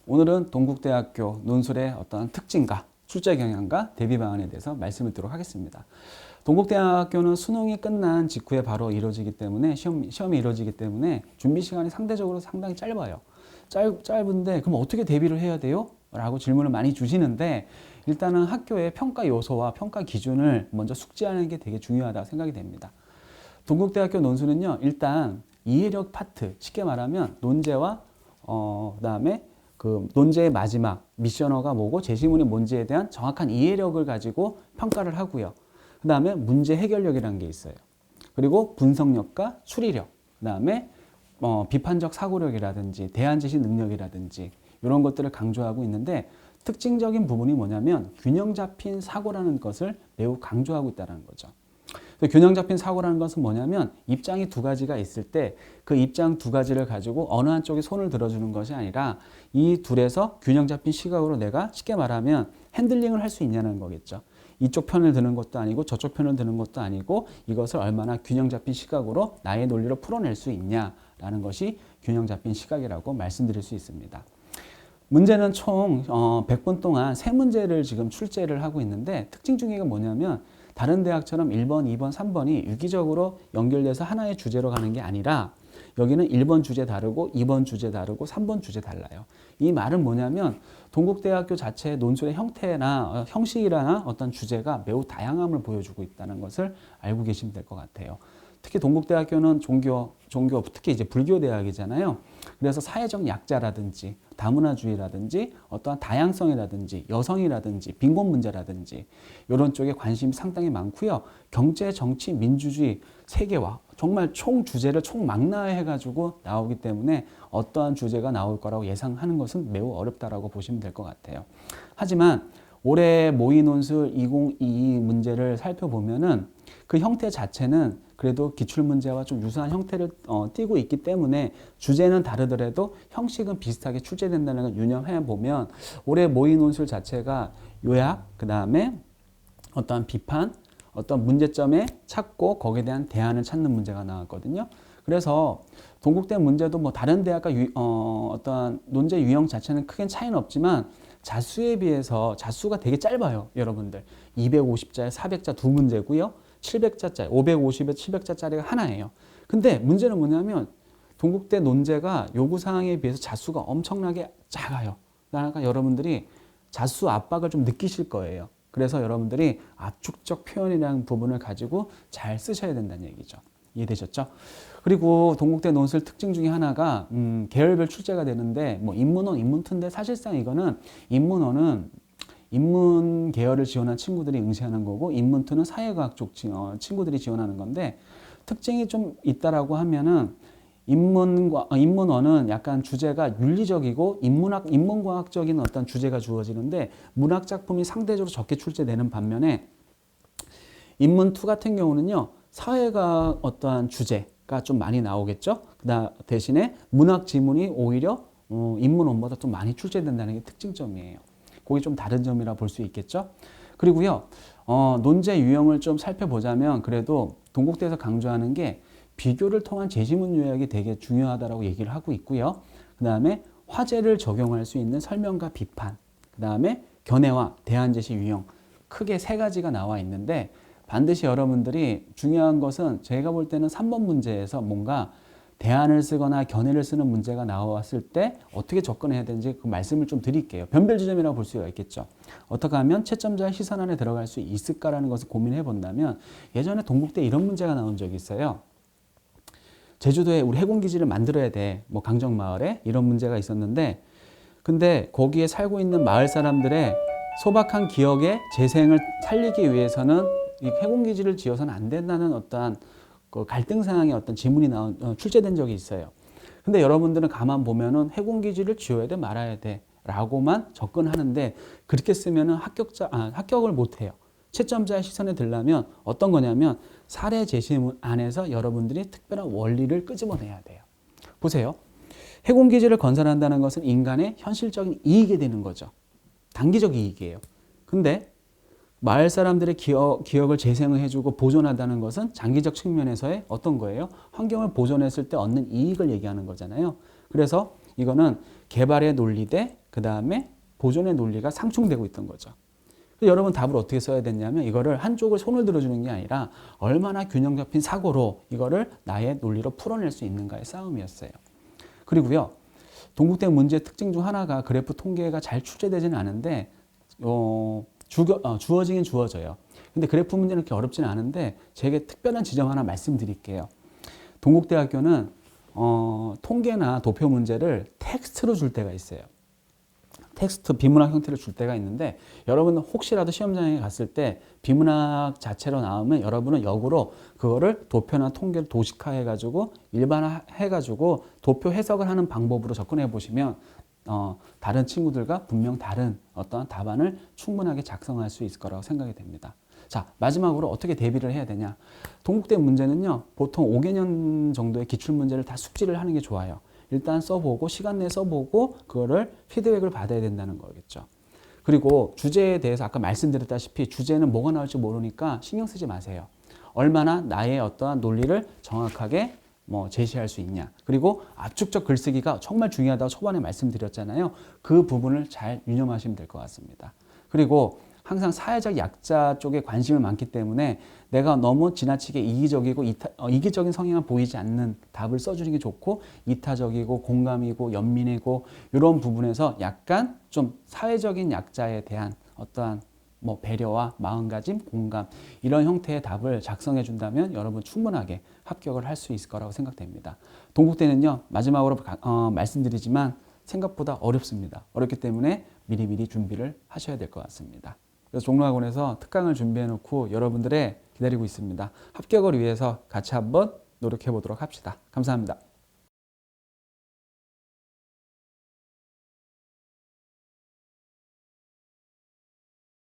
오늘은 동국대학교 논술의 어떤 특징과 출제 경향과 대비 방안에 대해서 말씀을 드리도록 하겠습니다. 동국대학교는 수능이 끝난 직후에 바로 이루어지기 때문에 시험이 이루어지기 때문에 준비 시간이 상대적으로 상당히 짧아요. 짧은데 그럼 어떻게 대비를 해야 돼요? 라고 질문을 많이 주시는데 일단은 학교의 평가 요소와 평가 기준을 먼저 숙지하는 게 되게 중요하다고 생각이 됩니다. 동국대학교 논술은요, 일단 이해력 파트, 쉽게 말하면 논제와 그다음에 그 논제의 마지막 미션어가 뭐고 제시문이 뭔지에 대한 정확한 이해력을 가지고 평가를 하고요. 그 다음에 문제 해결력이라는 게 있어요. 그리고 분석력과 추리력, 그 다음에 비판적 사고력이라든지 대안 제시 능력이라든지 이런 것들을 강조하고 있는데 특징적인 부분이 뭐냐면 균형 잡힌 사고라는 것을 매우 강조하고 있다는 거죠. 균형 잡힌 사고라는 것은 뭐냐면 입장이 두 가지가 있을 때 그 입장 두 가지를 가지고 어느 한쪽에 손을 들어주는 것이 아니라 이 둘에서 균형 잡힌 시각으로 내가 쉽게 말하면 핸들링을 할 수 있냐는 거겠죠. 이쪽 편을 드는 것도 아니고 저쪽 편을 드는 것도 아니고 이것을 얼마나 균형 잡힌 시각으로 나의 논리로 풀어낼 수 있냐라는 것이 균형 잡힌 시각이라고 말씀드릴 수 있습니다. 문제는 총 100분 동안 3문제를 지금 출제를 하고 있는데 특징 중에가 뭐냐면 다른 대학처럼 1번, 2번, 3번이 유기적으로 연결돼서 하나의 주제로 가는 게 아니라 여기는 1번 주제 다르고 2번 주제 다르고 3번 주제 달라요. 이 말은 뭐냐면 동국대학교 자체의 논술의 형태나 형식이나 어떤 주제가 매우 다양함을 보여주고 있다는 것을 알고 계시면 될 것 같아요. 특히 동국대학교는 종교 특히 이제 불교 대학이잖아요. 그래서 사회적 약자라든지 다문화주의라든지 어떠한 다양성이라든지 여성이라든지 빈곤 문제라든지 이런 쪽에 관심이 상당히 많고요. 경제, 정치, 민주주의 세계화 정말 총 주제를 총망라해 가지고 나오기 때문에 어떠한 주제가 나올 거라고 예상하는 것은 매우 어렵다라고 보시면 될 것 같아요. 하지만 올해 모의논술 2022 문제를 살펴보면은 그 형태 자체는 그래도 기출문제와 좀 유사한 형태를 띠고 있기 때문에 주제는 다르더라도 형식은 비슷하게 출제된다는 걸 유념해 보면 올해 모의논술 자체가 요약, 그 다음에 어떠한 비판, 어떤 문제점에 찾고 거기에 대한 대안을 찾는 문제가 나왔거든요. 그래서 동국대 문제도 뭐 다른 대학과 어떠한 논제 유형 자체는 크게 차이는 없지만 자수에 비해서 자수가 되게 짧아요. 여러분들 250자에 400자 두 문제고요. 700자짜리 550에 700자짜리가 하나예요. 근데 문제는 뭐냐면 동국대 논제가 요구사항에 비해서 자수가 엄청나게 작아요. 그러니까 여러분들이 자수 압박을 좀 느끼실 거예요. 그래서 여러분들이 압축적 표현이라는 부분을 가지고 잘 쓰셔야 된다는 얘기죠. 이해되셨죠? 그리고 동국대 논술 특징 중에 하나가 계열별 출제가 되는데 뭐 인문원, 인문투인데 사실상 이거는 인문원은 인문 계열을 지원한 친구들이 응시하는 거고 인문투는 사회과학 쪽 친구들이 지원하는 건데 특징이 좀 있다라고 하면은 인문원은 약간 주제가 윤리적이고 인문과학적인 어떤 주제가 주어지는데 문학 작품이 상대적으로 적게 출제되는 반면에 인문투 같은 경우는요 사회과학 어떠한 주제가 좀 많이 나오겠죠. 대신에 문학 지문이 오히려 인문원보다 좀 많이 출제된다는 게 특징점이에요. 그게 좀 다른 점이라 볼 수 있겠죠. 그리고요 논제 유형을 좀 살펴보자면 그래도 동국대에서 강조하는 게 비교를 통한 제시문 요약이 되게 중요하다라고 얘기를 하고 있고요. 그 다음에 화제를 적용할 수 있는 설명과 비판, 그 다음에 견해와 대안 제시 유형 크게 3가지가 나와 있는데 반드시 여러분들이 중요한 것은 제가 볼 때는 3번 문제에서 뭔가 대안을 쓰거나 견해를 쓰는 문제가 나왔을 때 어떻게 접근해야 되는지 그 말씀을 좀 드릴게요. 변별 지점이라고 볼 수가 있겠죠. 어떻게 하면 채점자의 시선 안에 들어갈 수 있을까라는 것을 고민해 본다면 예전에 동국대 이런 문제가 나온 적이 있어요. 제주도에 우리 해군기지를 만들어야 돼. 뭐 강정마을에 이런 문제가 있었는데 근데 거기에 살고 있는 마을 사람들의 소박한 기억의 재생을 살리기 위해서는 이 해군기지를 지어서는 안 된다는 어떠한 그 갈등 상황의 어떤 지문이 출제된 적이 있어요. 근데 여러분들은 가만 보면은 해군기지를 지어야 돼 말아야 돼 라고만 접근하는데 그렇게 쓰면은 합격을 못 해요. 채점자의 시선에 들려면 어떤 거냐면 사례 제시문 안에서 여러분들이 특별한 원리를 끄집어내야 돼요. 보세요. 해군기지를 건설한다는 것은 인간의 현실적인 이익이 되는 거죠. 단기적 이익이에요. 근데 마을 사람들의 기억을 재생을 해주고 보존한다는 것은 장기적 측면에서의 어떤 거예요? 환경을 보존했을 때 얻는 이익을 얘기하는 거잖아요. 그래서 이거는 개발의 논리 대 그 다음에 보존의 논리가 상충되고 있던 거죠. 여러분 답을 어떻게 써야 됐냐면 이거를 한쪽을 손을 들어주는 게 아니라 얼마나 균형 잡힌 사고로 이거를 나의 논리로 풀어낼 수 있는가의 싸움이었어요. 그리고요. 동국대 문제의 특징 중 하나가 그래프 통계가 잘 출제되지는 않은데 주어지긴 주어져요. 근데 그래프 문제는 그렇게 어렵지는 않은데 제게 특별한 지점 하나 말씀드릴게요. 동국대학교는 통계나 도표 문제를 텍스트로 줄 때가 있어요. 텍스트 비문학 형태를 줄 때가 있는데 여러분은 혹시라도 시험장에 갔을 때 비문학 자체로 나오면 여러분은 역으로 그거를 도표나 통계를 도식화해 가지고 일반화해 가지고 도표 해석을 하는 방법으로 접근해 보시면 다른 친구들과 분명 다른 어떠한 답안을 충분하게 작성할 수 있을 거라고 생각이 됩니다. 자, 마지막으로 어떻게 대비를 해야 되냐. 동국대 문제는요, 보통 5개년 정도의 기출문제를 다 숙지를 하는 게 좋아요. 일단 써보고 시간 내에 써보고 그거를 피드백을 받아야 된다는 거겠죠. 그리고 주제에 대해서 아까 말씀드렸다시피 주제는 뭐가 나올지 모르니까 신경 쓰지 마세요. 얼마나 나의 어떠한 논리를 정확하게 제시할 수 있냐. 그리고 압축적 글쓰기가 정말 중요하다고 초반에 말씀드렸잖아요. 그 부분을 잘 유념하시면 될 것 같습니다. 그리고 항상 사회적 약자 쪽에 관심이 많기 때문에 내가 너무 지나치게 이기적이고 이기적인 성향을 보이지 않는 답을 써주는 게 좋고 이타적이고 공감이고 연민이고 이런 부분에서 약간 좀 사회적인 약자에 대한 어떠한 배려와 마음가짐, 공감 이런 형태의 답을 작성해 준다면 여러분 충분하게 합격을 할 수 있을 거라고 생각됩니다. 동국대는요 마지막으로 말씀드리지만 생각보다 어렵습니다. 어렵기 때문에 미리미리 준비를 하셔야 될 것 같습니다. 그래서 종로학원에서 특강을 준비해 놓고 여러분들의 기다리고 있습니다. 합격을 위해서 같이 한번 노력해 보도록 합시다. 감사합니다.